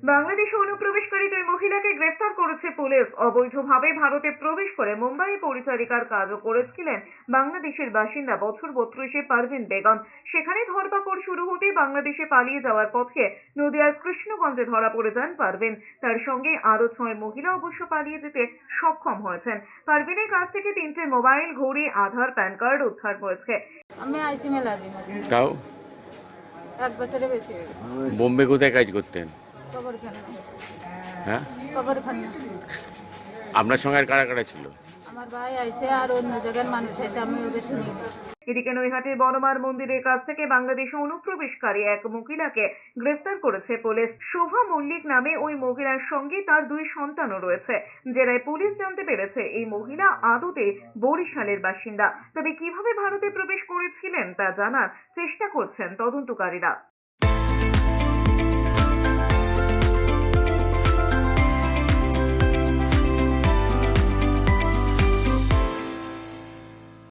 বাংলাদেশে অনুপ্রবেশকারী দুই মহিলাকে গ্রেফতার করেছে পুলিশ। অবৈধভাবে ভারতে প্রবেশ করে মুম্বাই পরিচারিকার কাজও করেছিলেন বাংলাদেশের বাসিন্দা বছর 32 পারভিন বেগম। সেখানে ধরপাকড় শুরু হতেই বাংলাদেশে পালিয়ে যাওয়ার পথে নদিয়ার কৃষ্ণগঞ্জে ধরা পড়ে যান পারভিন। তার সঙ্গে আরো 6 মহিলা অবশ্য পালিয়ে যেতে সক্ষম হয়েছেন। পারভিনের কাছ থেকে 3টে মোবাইল, ঘড়ি, আধার, প্যান কার্ড উদ্ধার হয়েছে। আমি আইসি মেলা দিন তাও 1 বছরের বেশি হয়ে গেছে। বোম্বে কোথায় কাজ করতেন? কবরখানা। হ্যাঁ, কবরখানা। আপনার সঙ্গে আর কারা কারা ছিল? আমার ভাই আইছে আর অন্য জায়গার মানুষ আইছে, আমি ওকে শুনি। এদিকে নৈহাটির বনমার মন্দিরের কাছ থেকে বাংলাদেশে অনুপ্রবেশকারী এক মহিলাকে গ্রেফতার করেছে পুলিশ। শোভা মল্লিক নামে ওই মহিলার সঙ্গে তার 2 সন্তানও রয়েছে। জেরায় পুলিশ জানতে পেরেছে এই মহিলা আদতে বরিশালের বাসিন্দা। তবে কিভাবে ভারতে প্রবেশ করেছিলেন তা জানার চেষ্টা করছেন তদন্তকারীরা।